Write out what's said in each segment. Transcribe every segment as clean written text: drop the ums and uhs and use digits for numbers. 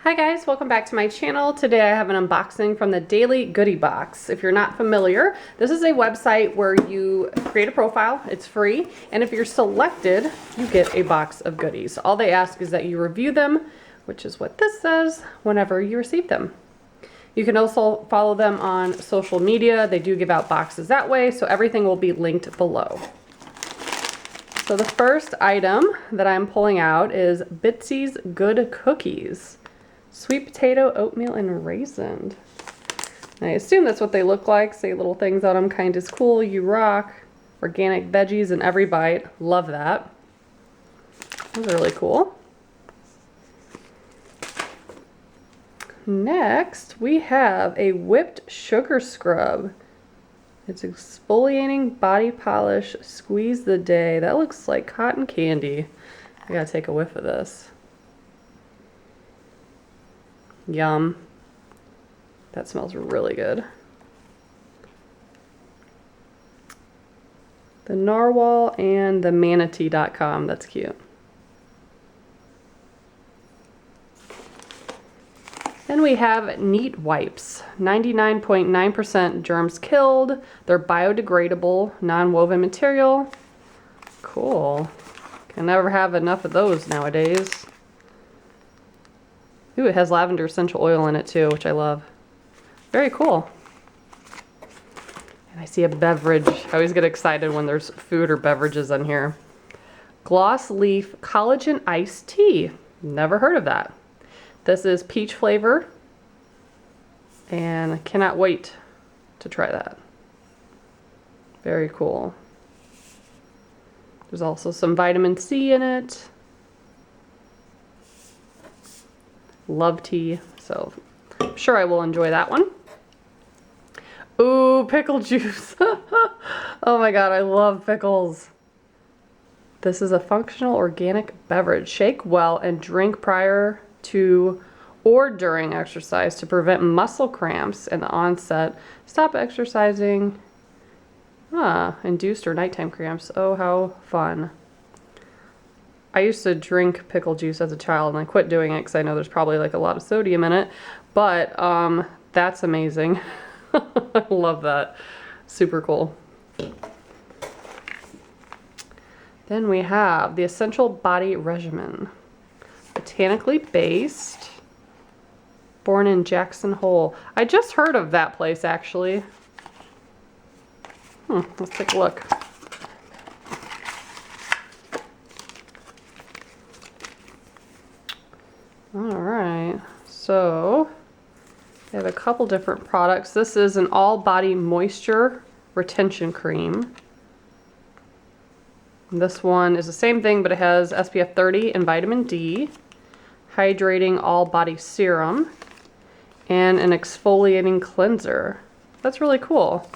Hi guys, welcome back to my channel. Today I have an unboxing from the Daily Goodie Box. If you're not familiar, this is a website where you create a profile, it's free, and if you're selected, you get a box of goodies. All they ask is that you review them, which is what this says, whenever you receive them. You can also follow them on social media. They do give out boxes that way, so everything will be linked below. So the first item that I'm pulling out is Bitsy's Good Cookies. Sweet potato, oatmeal, and raisin. I assume that's what they look like. Say little things on them, kind is cool, you rock. Organic veggies in every bite. Love that. Those are really cool. Next, we have a whipped sugar scrub. It's exfoliating body polish, squeeze the day. That looks like cotton candy. I gotta take a whiff of this. Yum. That smells really good. The Narwhal and the Manatee.com. That's cute. Then we have NEATwipes. 99.9% germs killed. They're biodegradable, non-woven material. Cool. Can never have enough of those nowadays. Ooh, it has lavender essential oil in it too, which I love. Very cool. And I see a beverage. I always get excited when there's food or beverages on here. Glossleaf Collagen Iced Tea. Never heard of that. This is peach flavor. And I cannot wait to try that. Very cool. There's also some vitamin C in it. Love tea, so I'm sure I will enjoy that one. Ooh, pickle juice. Oh my god, I love pickles. This is a functional organic beverage. Shake well and drink prior to or during exercise to prevent muscle cramps and the onset. Stop exercising. Induced or nighttime cramps. Oh, how fun. I used to drink pickle juice as a child and I quit doing it because I know there's probably like a lot of sodium in it, but that's amazing. I love that. Super cool. Then we have the Essential Body Regimen. Botanically based. Born in Jackson Hole. I just heard of that place actually. Let's take a look. Alright, so they have a couple different products. This is an all-body moisture retention cream. And this one is the same thing, but it has SPF 30 and vitamin D, hydrating all-body serum, and an exfoliating cleanser. That's really cool.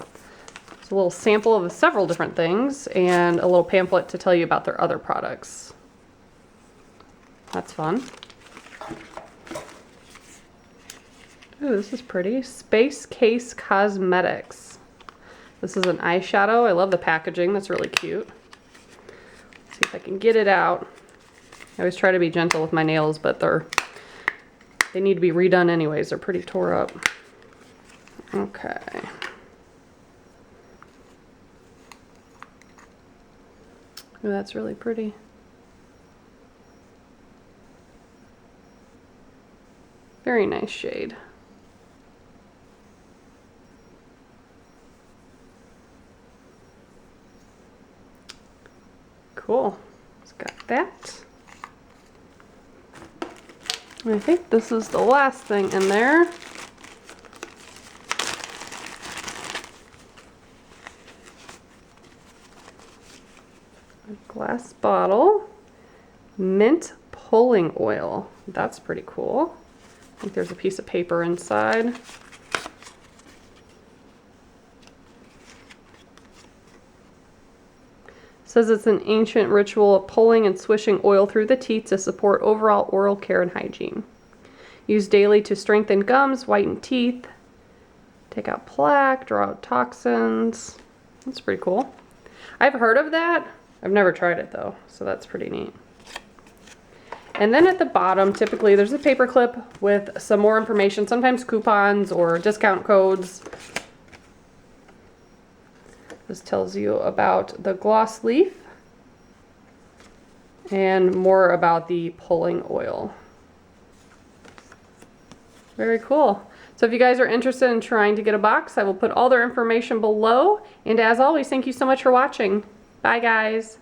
It's a little sample of several different things and a little pamphlet to tell you about their other products. That's fun. Ooh, this is pretty. Space Case Cosmetics. This is an eyeshadow. I love the packaging. That's really cute. Let's see if I can get it out. I always try to be gentle with my nails, but they need to be redone anyways. They're pretty tore up. Okay. Ooh, that's really pretty. Very nice shade. Cool. It's got that. And I think this is the last thing in there. A glass bottle. Mint pulling oil. That's pretty cool. I think there's a piece of paper inside. Says it's an ancient ritual of pulling and swishing oil through the teeth to support overall oral care and hygiene. Used daily to strengthen gums, whiten teeth, take out plaque, draw out toxins. That's pretty cool. I've heard of that. I've never tried it though, so that's pretty neat. And then at the bottom, typically there's a paper clip with some more information, sometimes coupons or discount codes. This tells you about the Glossleaf and more about the pulling oil. Very cool. So if you guys are interested in trying to get a box, I will put all their information below. And as always, thank you so much for watching. Bye guys.